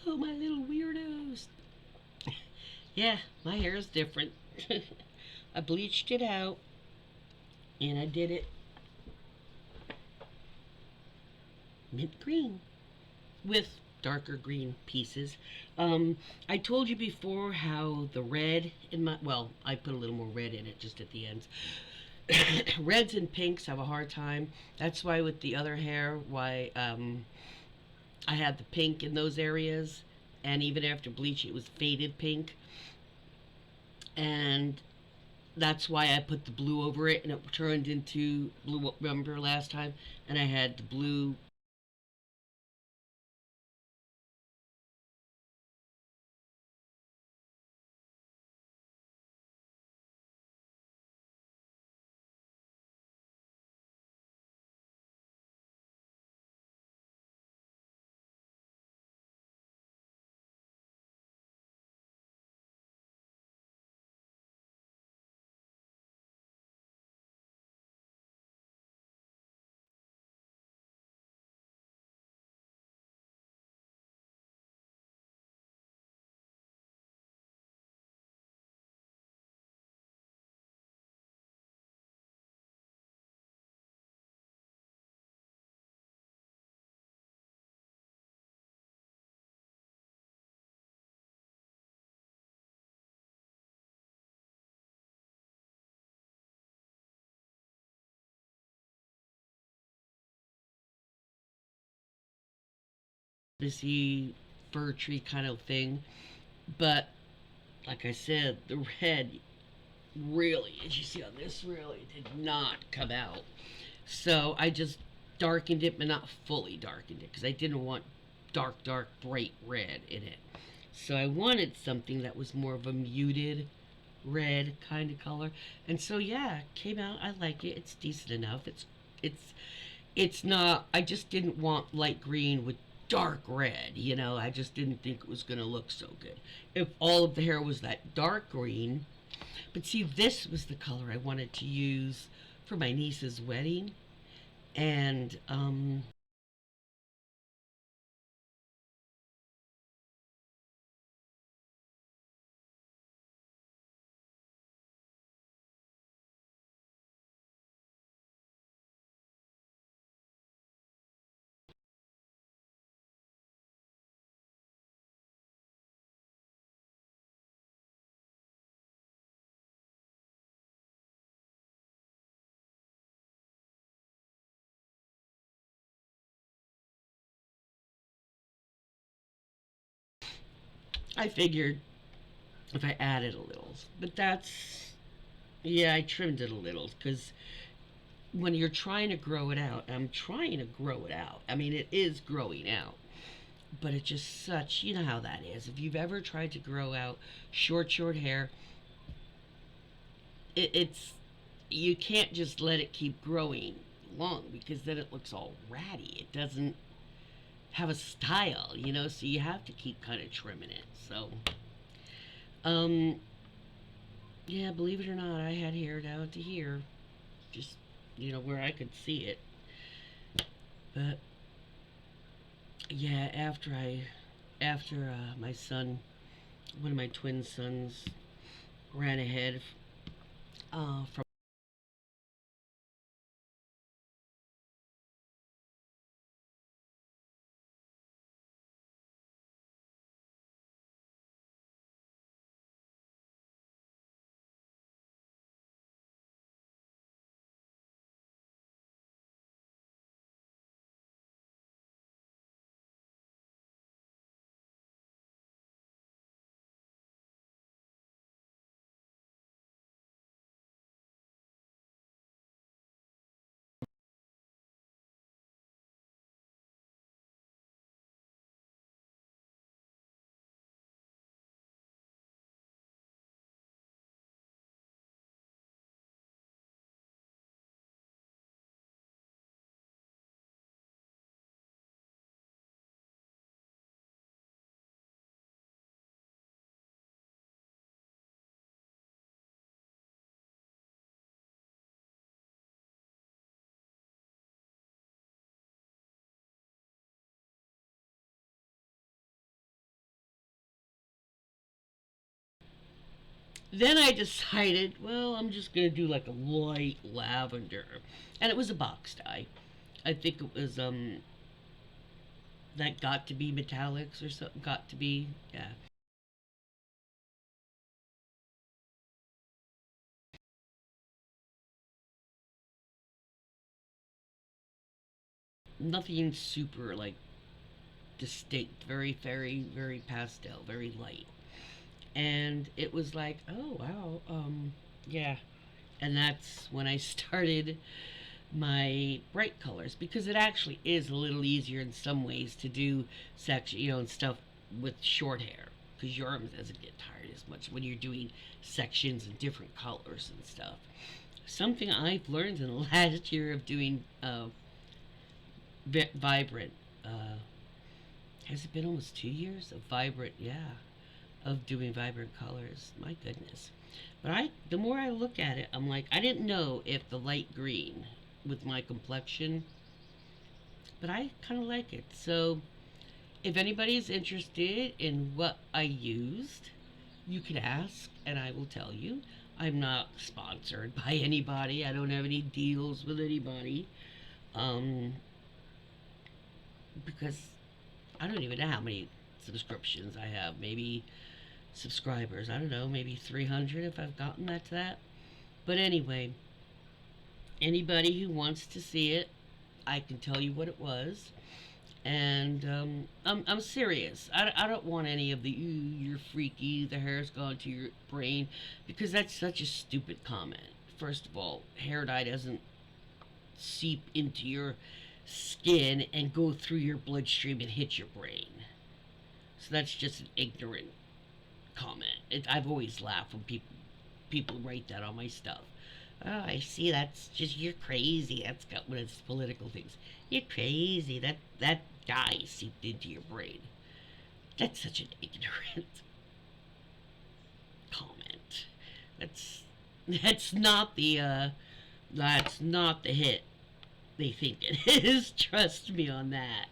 Oh, my little weirdos. Yeah, my hair is different. I bleached it out and I did it mint green with darker green pieces. I told you before how the red in my, well, I put a little more red in it just at the ends. Reds and pinks have a hard time. That's why with the other hair, why I had the pink in those areas, and even after bleach, it was faded pink, and that's why I put the blue over it, and it turned into blue. Remember last time, and I had the blue. Fantasy fir tree kind of thing, but like I said, the red really, as you see on this, really did not come out. So I just darkened it, but not fully darkened it because I didn't want dark, dark, bright red in it. So I wanted something that was more of a muted red kind of color. And so yeah, it came out. I like it. It's decent enough. It's it's not. I just didn't want light green with dark red. I just didn't think it was gonna look so good. If all of the hair was that dark green, but see, this was the color I wanted to use for my niece's wedding, and I figured if I added a little, but that's yeah, I trimmed it a little because when you're trying to grow it out, I'm trying to grow it out. I mean, it is growing out, but it's just such, you know how that is. If you've ever tried to grow out short hair, it's you can't just let it keep growing long because then it looks all ratty. It doesn't have a style. So you have to keep kind of trimming it. So, um, yeah, believe it or not, I had hair down to here, just where I could see it. But yeah, after my son, one of my twin sons, ran ahead from Then I decided, well, I'm just gonna do like a light lavender, and it was a box dye. I think it was that got to be metallics or something. Got to be, yeah. Nothing super like distinct. Very, very, very pastel. Very light. And it was like, oh wow, yeah. And that's when I started my bright colors, because it actually is a little easier in some ways to do section, and stuff with short hair, because your arm doesn't get tired as much when you're doing sections and different colors and stuff. Something I've learned in the last year of doing vibrant, uh, has it been almost 2 years of vibrant? Yeah, of doing vibrant colors. My goodness. But the more I look at it, I'm like, I didn't know if the light green with my complexion, but I kind of like it. So if anybody's interested in what I used, you can ask and I will tell you. I'm not sponsored by anybody. I don't have any deals with anybody. Um, because I don't even know how many subscriptions I have. Maybe subscribers. I don't know, maybe 300 if I've gotten that to that. But anyway, anybody who wants to see it, I can tell you what it was. And I'm serious. I don't want any of the, you're freaky, the hair's gone to your brain, because that's such a stupid comment. First of all, hair dye doesn't seep into your skin and go through your bloodstream and hit your brain. So that's just an ignorant comment. I've always laughed when people write that on my stuff. Oh, I see. That's just, you're crazy. That's got when it's political things. You're crazy. That dye seeped into your brain. That's such an ignorant comment. That's that's not the that's not the hit they think it is. Trust me on that,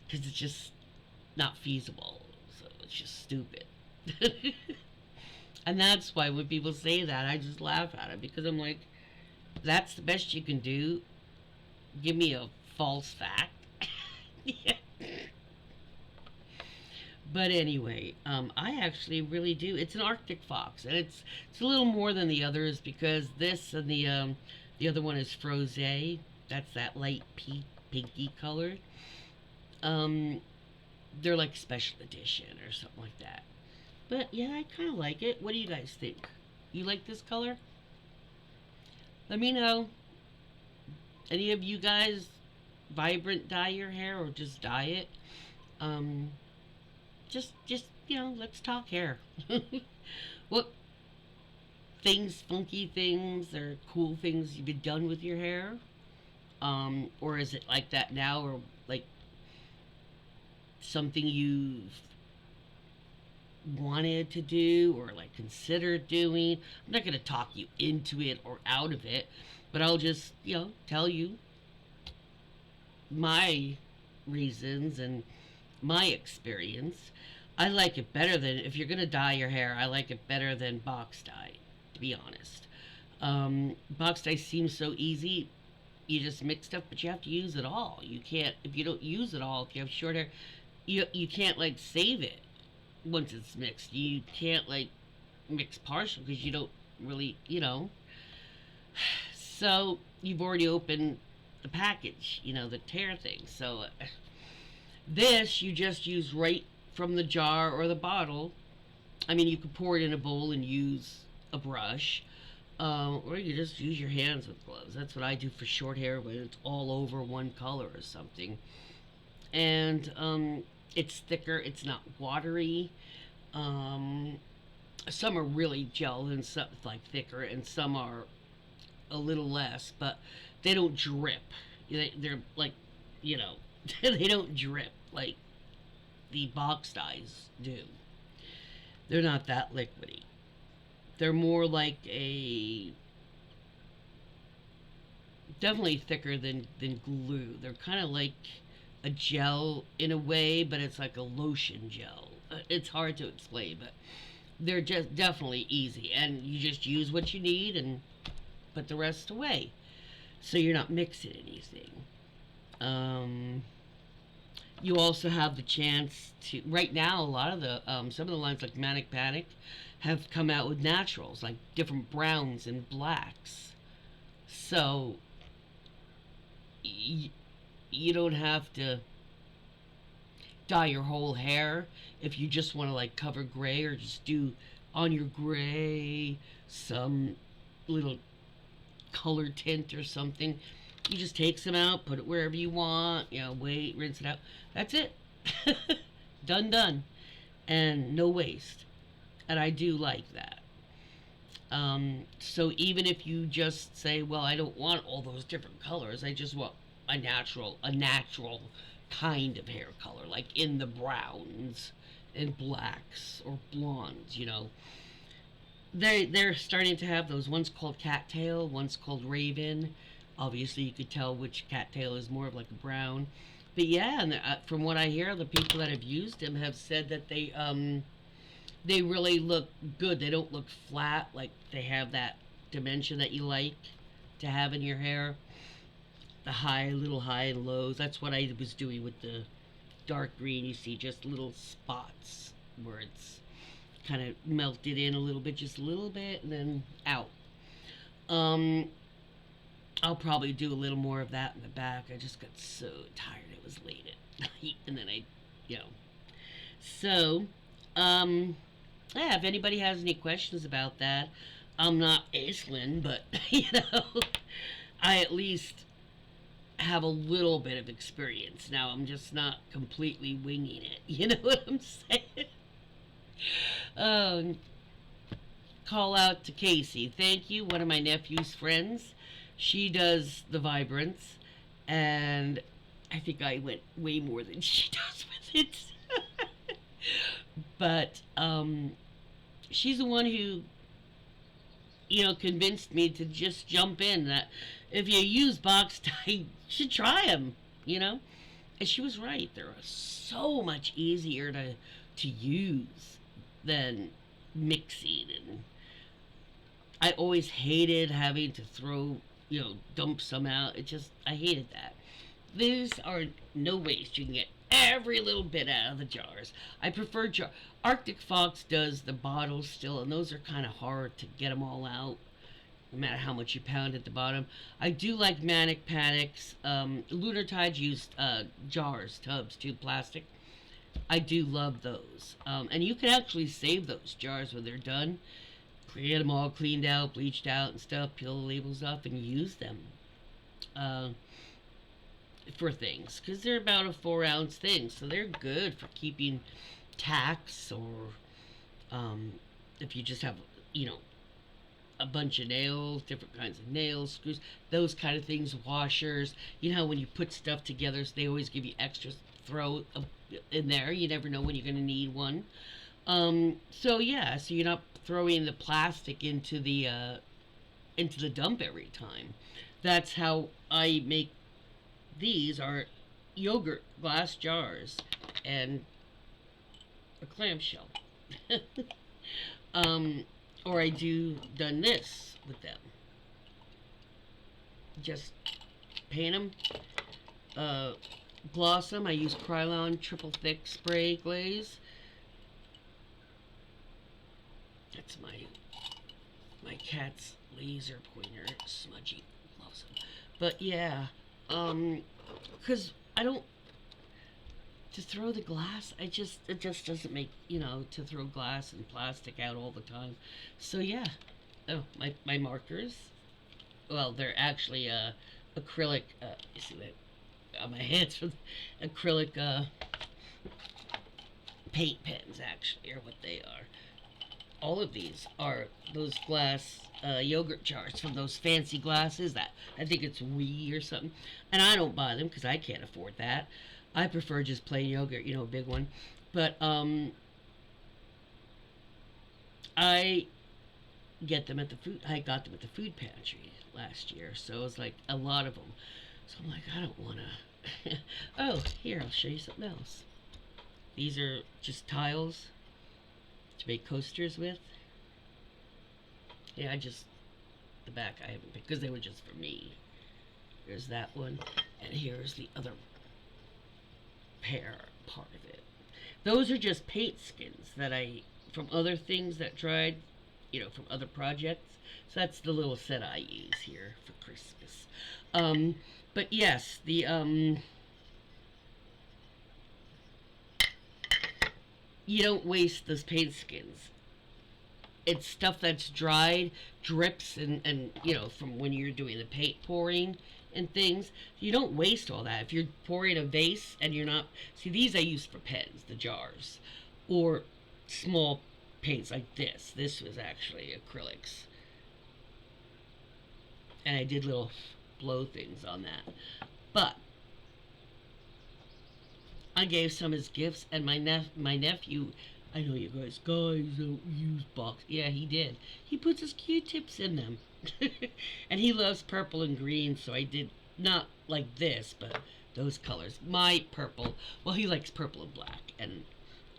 because it's just not feasible. So it's just stupid. And that's why when people say that, I just laugh at it, because I'm like, that's the best you can do. Give me a false fact. Yeah. But anyway, I actually really do. It's an Arctic fox, and it's a little more than the others, because this and the other one is Froze. That's that light pinky color. Um, they're like special edition or something like that. But yeah, I kind of like it. What do you guys think? You like this color? Let me know. Any of you guys vibrant dye your hair or just dye it? Um, just let's talk hair. What things, funky things, or cool things you've been done with your hair? Or is it like that now, or like something you've wanted to do or like considered doing? I'm not going to talk you into it or out of it, but I'll just, tell you my reasons and my experience. I like it better than, if you're going to dye your hair, I like it better than box dye, to be honest. Box dye seems so easy. You just mix stuff, but you have to use it all. You can't, if you don't use it all, if you have short hair, you can't like save it once it's mixed. You can't like mix partial, because you don't really, So you've already opened the package, the tear thing. So this you just use right from the jar or the bottle. I mean, you could pour it in a bowl and use a brush, or you just use your hands with gloves. That's what I do for short hair when it's all over one color or something. And it's thicker. It's not watery. Um, some are really gel and some like thicker, and some are a little less, but they don't drip. They're like, you know, they don't drip like the box dyes do. They're not that liquidy. They're more like a, definitely thicker than glue. They're kind of like a gel in a way, but it's like a lotion gel. It's hard to explain, but they're just definitely easy, and you just use what you need and put the rest away, so you're not mixing anything. Um, you also have the chance to right now a lot of the some of the lines like Manic Panic have come out with naturals like different browns and blacks, so y- you don't have to dye your whole hair if you just want to like cover gray, or just do on your gray some little color tint or something. You just take some out, put it wherever you want, wait, rinse it out. That's it. Done, done. And no waste. And I do like that. So even if you just say, well, I don't want all those different colors, I just want a natural kind of hair color, like in the browns and blacks or blondes, they're starting to have those. One's called cattail, one's called raven. Obviously, you could tell which cattail is more of like a brown. But yeah, and from what I hear, the people that have used them have said that they really look good. They don't look flat. Like they have that dimension that you like to have in your hair. The little high and lows. That's what I was doing with the dark green. You see just little spots where it's kind of melted in a little bit, just a little bit, and then out. Um, I'll probably do a little more of that in the back. I just got so tired. It was late at night, and then you know. So, yeah, if anybody has any questions about that, I'm not Aislinn, but, I at least have a little bit of experience. Now, I'm just not completely winging it. You know what I'm saying? Um, Call out to Casey. Thank you, one of my nephew's friends. She does the Vibrance, and I think I went way more than she does with it. But she's the one who, convinced me to just jump in. That if you use box tie, you should try them. You know, and she was right. They're so much easier to use than mixing, and I always hated having to throw, dump some out. I hated that. These are no waste. You can get every little bit out of the jars. I prefer Arctic Fox does the bottles still, and those are kind of hard to get them all out, no matter how much you pound at the bottom. I do like Manic Panics. Lunar Tide used jars, tubs, too, plastic. I do love those. And you can actually save those jars when they're done. Get them all cleaned out, bleached out, and stuff. Peel the labels off and use them uh, for things, because they're about a 4-ounce thing, so they're good for keeping tacks, or if you just have, you know, a bunch of nails, different kinds of nails, screws, those kind of things, washers. You know how when you put stuff together, so they always give you extra throw in there. You never know when you're going to need one. So yeah, so you're not throwing the plastic into the dump every time. That's how I make these are yogurt glass jars and a clamshell. um, or I do done this with them. Just paint them, uh, gloss them. I use Krylon triple thick spray glaze. That's my cat's laser pointer. Smudgy, loves them. But yeah, because I don't to throw the glass. It just doesn't make to throw glass and plastic out all the time. So yeah, oh my markers. Well, they're actually acrylic. You see that on my hands from acrylic paint pens. Actually, are what they are. All of these are those glass yogurt jars from those fancy glasses that I think it's Wee or something. And I don't buy them because I can't afford that. I prefer just plain yogurt, a big one. But I I got them at the food pantry last year, so it was like a lot of them. So I'm like, I don't want to. Oh, here, I'll show you something else. These are just tiles, to make coasters with. Yeah, I just, the back I haven't picked because they were just for me. There's that one, and here's the other pair part of it. Those are just paint skins that I, from other things that dried, from other projects. So that's the little set I use here for Christmas. But yes, you don't waste those paint skins. It's stuff that's dried, drips, and from when you're doing the paint pouring and things. You don't waste all that. If you're pouring a vase and you're not, see, these I use for pens, the jars, or small paints like this. This was actually acrylics, and I did little blow things on that. But I gave some as gifts, and my nephew. I know you guys don't use box. Yeah, he did. He puts his Q-tips in them, and he loves purple and green. So I did not like this, but those colors. My purple. Well, he likes purple and black, and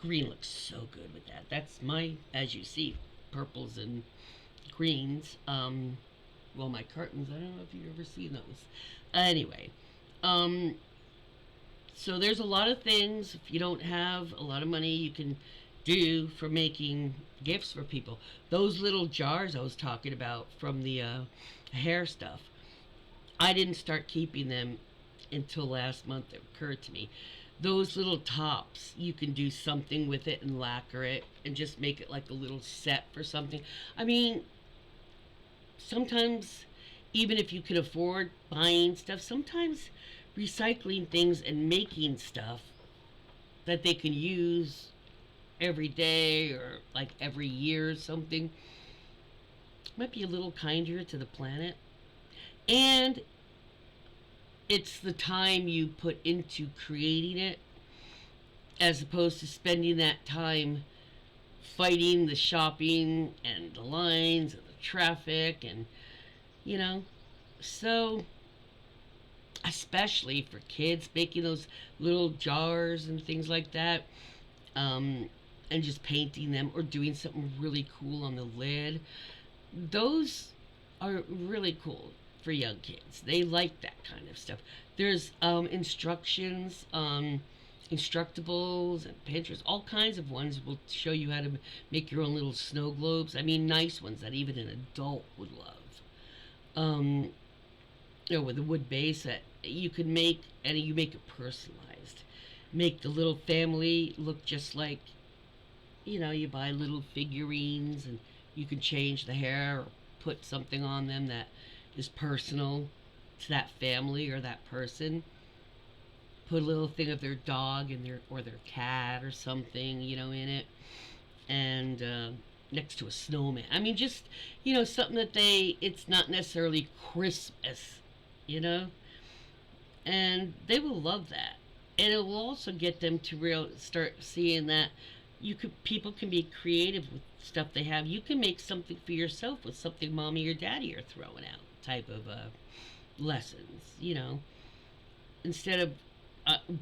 green looks so good with that. That's my, as you see, purples and greens. Well, my curtains. I don't know if you've ever seen those. Anyway, so there's a lot of things. If you don't have a lot of money, you can do for making gifts for people. Those little jars I was talking about from the hair stuff, I didn't start keeping them until last month. It occurred to me. Those little tops, you can do something with it and lacquer it and just make it like a little set for something. I mean, sometimes, even if you can afford buying stuff, sometimes recycling things and making stuff that they can use every day or like every year or something might be a little kinder to the planet. And it's the time you put into creating it as opposed to spending that time fighting the shopping and the lines and the traffic and so especially for kids making those little jars and things like that, and just painting them or doing something really cool on the lid. Those are really cool for young kids. They like that kind of stuff. There's instructions, instructables and pictures, all kinds of ones will show you how to make your own little snow globes. I mean, nice ones that even an adult would love. With a wood base that you can make, and you make it personalized. Make the little family look just like, you buy little figurines and you can change the hair or put something on them that is personal to that family or that person. Put a little thing of their dog and their cat or something, in it, and next to a snowman. I mean, just something that it's not necessarily Christmas, and they will love that, and it will also get them to start seeing that people can be creative with stuff they have. You can make something for yourself with something mommy or daddy are throwing out, type of lessons, instead of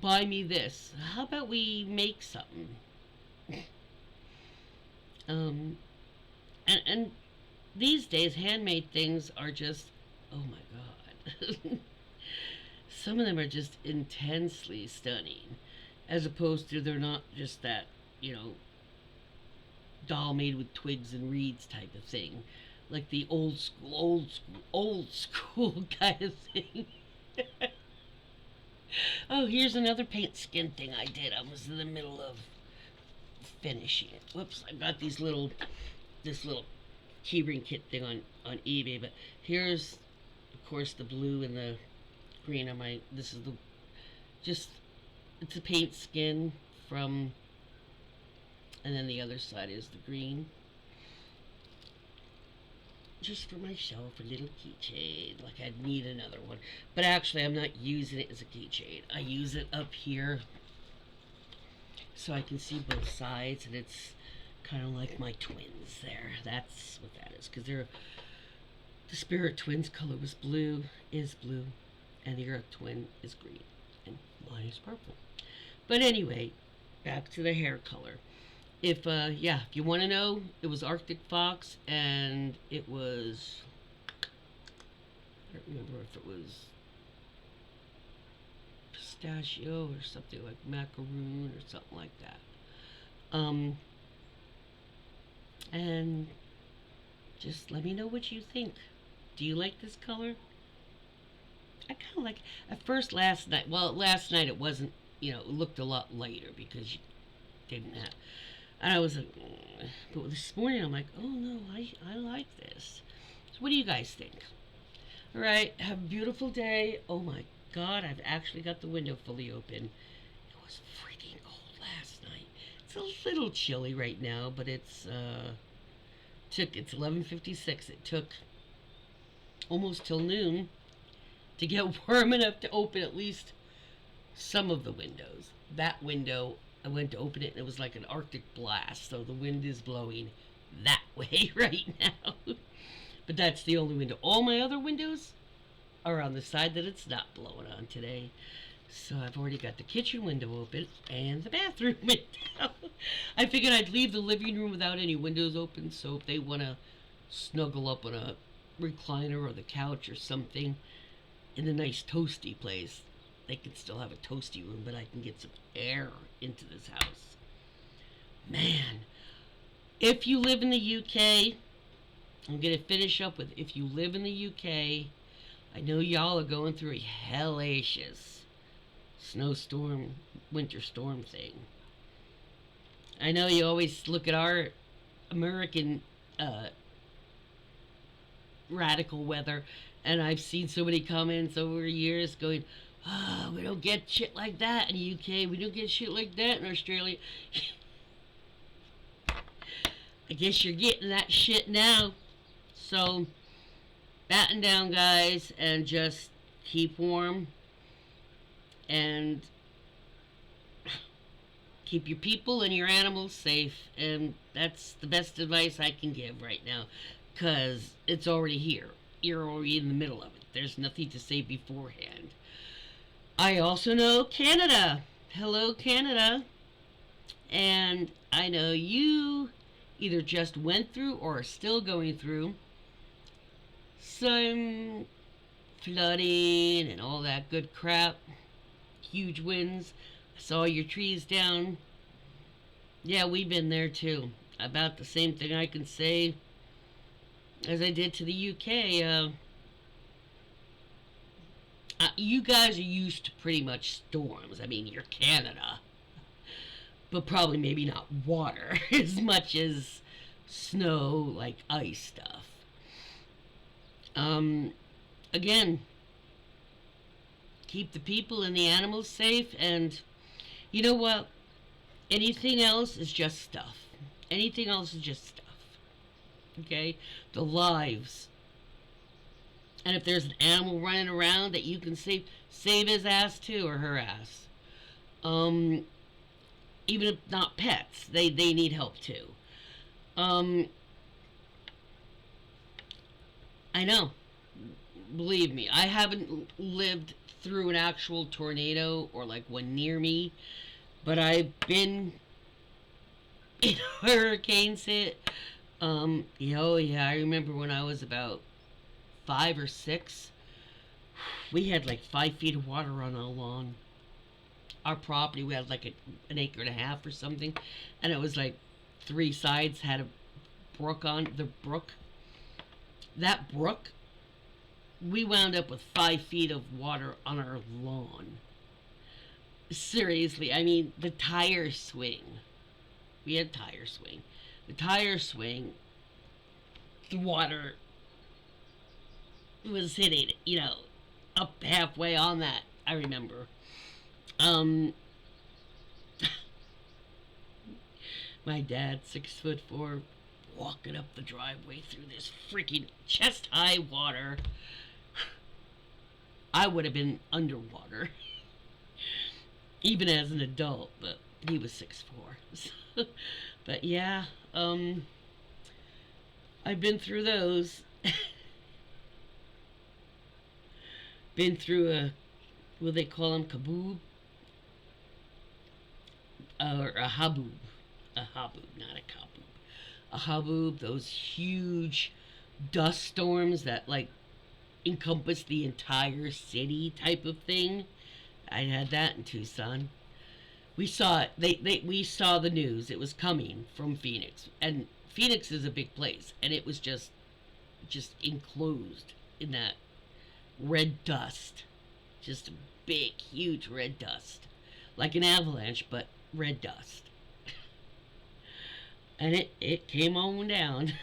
buy me this, how about we make something. And these days handmade things are just, oh my god. Some of them are just intensely stunning, as opposed to they're not just that, doll made with twigs and reeds type of thing, like the old school kind of thing. Oh, here's another paint skin thing I did. I was in the middle of finishing it. Whoops, I got this little keyring kit thing on eBay, but here's of course the blue and the green on this is it's a paint skin from, and then the other side is the green. Just for myself, a little keychain. Like I'd need another one. But actually, I'm not using it as a keychain. I use it up here so I can see both sides, and it's kind of like my twins there. That's what that is. Because the Spirit Twins color is blue, and the Earth Twin is green, and mine is purple. But anyway, back to the hair color. If you want to know, it was Arctic Fox, and it was, I don't remember if it was pistachio or something like macaroon or something like that. Um, and just let me know what you think. Do you like this color? I kind of like, at first last night, well, last night it wasn't, it looked a lot lighter because you didn't have, and I was like, but this morning I'm like, oh no, I like this. So what do you guys think? All right, have a beautiful day. Oh my God, I've actually got the window fully open. It was freaking cold last night. It's a little chilly right now, but it's 11:56. It took almost till noon to get warm enough to open at least some of the windows. That window, I went to open it and it was like an Arctic blast, so the wind is blowing that way right now. But that's the only window. All my other windows are on the side that it's not blowing on today. So I've already got the kitchen window open and the bathroom window. I figured I'd leave the living room without any windows open, so if they want to snuggle up on a recliner or the couch or something in a nice toasty place, they can still have a toasty room, but I can get some air into this house. Man, if you live in the UK, I'm going to finish up with, if you live in the UK, I know y'all are going through a hellacious snowstorm, winter storm thing. I know you always look at our American radical weather, and I've seen so many comments over the years going, oh, we don't get shit like that in the UK. We don't get shit like that in Australia. I guess you're getting that shit now. So, batten down, guys, and just keep warm. And keep your people and your animals safe. And that's the best advice I can give right now. Because it's already here. You're already in the middle of it. There's nothing to say beforehand. I also know Canada. Hello, Canada. And I know you either just went through or are still going through some flooding and all that good crap. Huge winds. I saw your trees down. Yeah, we've been there too. About the same thing I can say as I did to the UK. You guys are used to pretty much storms. I mean, you're Canada. But probably maybe not water as much as snow, like ice stuff. Again, keep the people and the animals safe, and you know what? Anything else is just stuff. Anything else is just stuff. Okay? The lives. And if there's an animal running around that you can save his ass too, or her ass. Even if not pets, they need help too. I know. Believe me, I haven't lived through an actual tornado or like one near me, but I've been in hurricanes hit. Oh yeah, I remember when I was about 5 or 6, we had like 5 feet of water on our lawn. Our property, we had like an acre and a half or something, and it was like 3 sides had a brook on the brook. That brook, we wound up with 5 feet of water on our lawn. Seriously, I mean, the tire swing. We had tire swing. The tire swing, the water was hitting, up halfway on that, I remember. My dad, 6'4", walking up the driveway through this freaking chest-high water. I would have been underwater, even as an adult, but he was 6'4". But yeah, I've been through those. Been through what do they call them, kaboob? Or a haboob. A haboob, not a kaboob. A haboob, those huge dust storms that like encompass the entire city type of thing. I had that in Tucson. We saw it. We saw the news. It was coming from Phoenix, and Phoenix is a big place, and it was just enclosed in that red dust, just a big, huge red dust, like an avalanche, but red dust, and it came on down.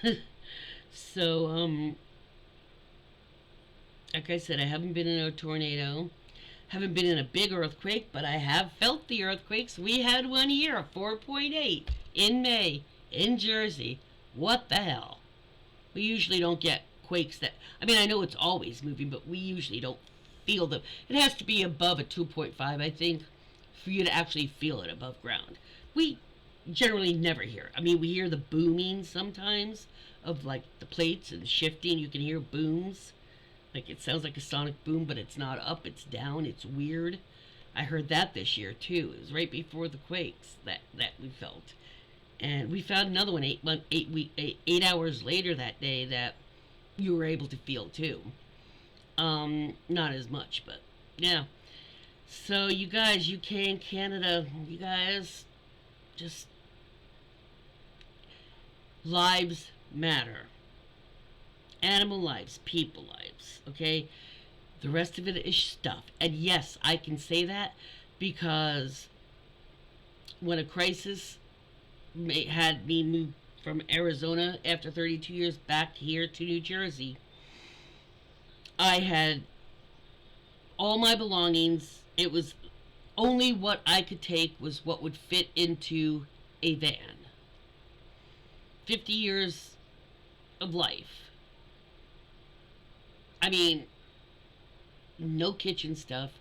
So like I said, I haven't been in a tornado. Haven't been in a big earthquake, but I have felt the earthquakes. We had one here, a 4.8 in May in Jersey. What the hell? We usually don't get quakes that, I mean, I know it's always moving, but we usually don't feel them. It has to be above a 2.5, I think, for you to actually feel it above ground. We generally never hear it. I mean, we hear the booming sometimes of like the plates and shifting. You can hear booms. Like it sounds like a sonic boom, but it's not up, it's down, it's weird. I heard that this year too. It was right before the quakes that we felt. And we found another one 8 hours later that day that you were able to feel too. Not as much, but yeah. So you guys, UK and Canada, you guys, just lives matter. Animal lives, people lives, okay? The rest of it is stuff. And yes, I can say that because when a crisis had me move from Arizona after 32 years back here to New Jersey, I had all my belongings. It was only what I could take was what would fit into a van. 50 years of life. I mean, no kitchen stuff.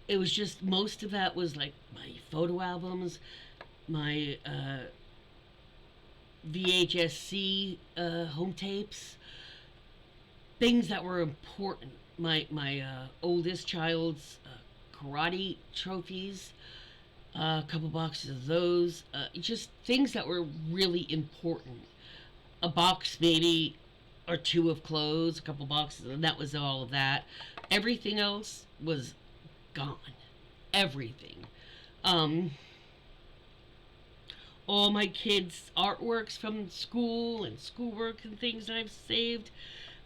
It was just, most of that was like my photo albums, my VHSC home tapes, things that were important. My oldest child's karate trophies, a couple boxes of those, just things that were really important. A box maybe or two of clothes, a couple boxes, and that was all of that. Everything else was gone. Everything. All my kids' artworks from school and schoolwork and things that I've saved.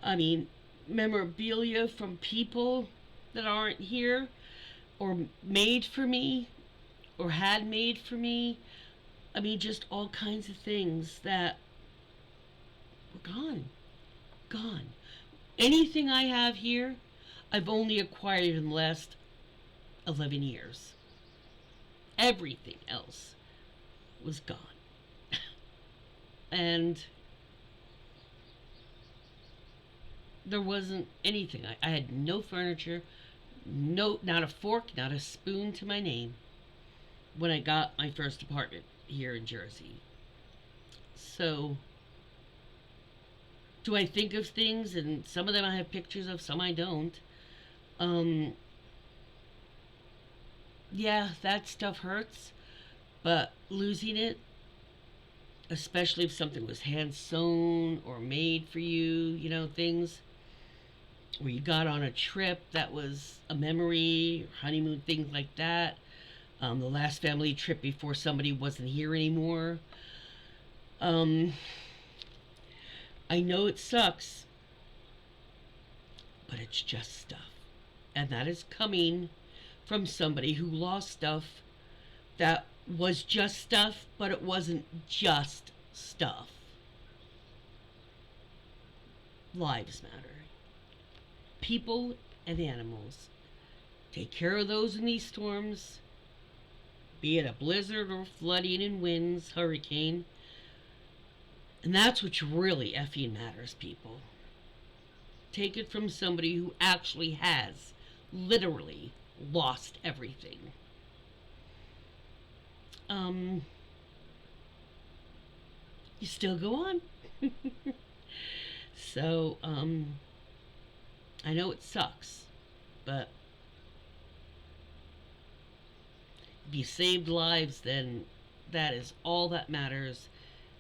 I mean, memorabilia from people that aren't here or made for me or had made for me. I mean, just all kinds of things that were gone. Gone. Anything I have here, I've only acquired in the last 11 years. Everything else was gone. And there wasn't anything. I had no furniture, not a fork, not a spoon to my name when I got my first apartment here in Jersey. So, do I think of things? And some of them I have pictures of, some I don't. Yeah, that stuff hurts, but losing it, especially if something was hand sewn or made for you, things where you got on a trip that was a memory, honeymoon, things like that. The last family trip before somebody wasn't here anymore. I know it sucks, but it's just stuff. And that is coming from somebody who lost stuff that was just stuff, but it wasn't just stuff. Lives matter. People and animals. Take care of those in these storms, be it a blizzard or flooding and winds, hurricane. And that's what really effing matters, people. Take it from somebody who actually has literally lost everything. You still go on. So, I know it sucks, but if you saved lives, then That is all that matters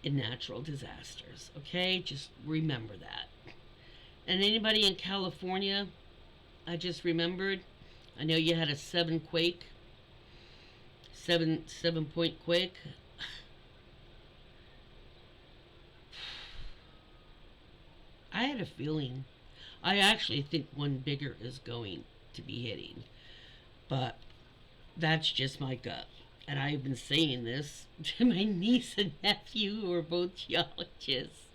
in natural disasters. Okay? Just remember that. And anybody in California, I just remembered, I know you had a 7 point quake. I had a feeling. I actually think one bigger is going to be hitting, but that's just my gut. And I've been saying this to my niece and nephew, who are both geologists,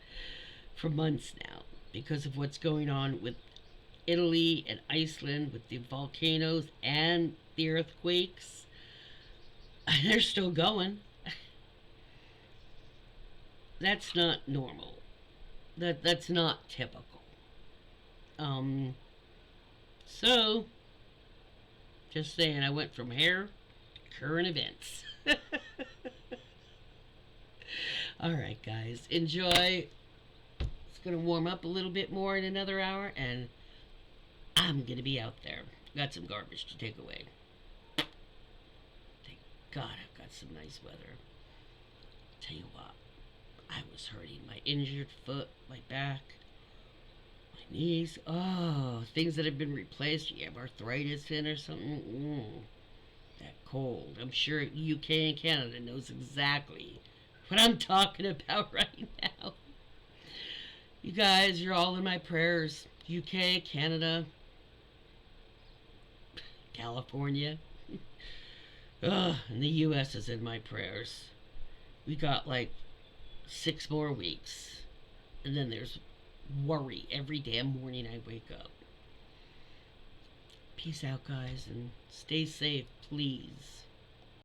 for months now because of what's going on with Italy and Iceland with the volcanoes and the earthquakes. They're still going. That's not normal. That's not typical. Um, so just saying, I went from hair to current events. All right, guys, enjoy. It's gonna warm up a little bit more in another hour, and I'm gonna be out there. Got some garbage to take away. Thank God I've got some nice weather. Tell you what, I was hurting. My injured foot, my back, my knees. Oh, things that have been replaced. You have arthritis in or something. That cold. I'm sure UK and Canada knows exactly what I'm talking about right now. You guys, you're all in my prayers. UK, Canada, California. Ugh, and the US is in my prayers. We got like 6 more weeks. And then there's worry every damn morning I wake up. Peace out, guys, and stay safe, please.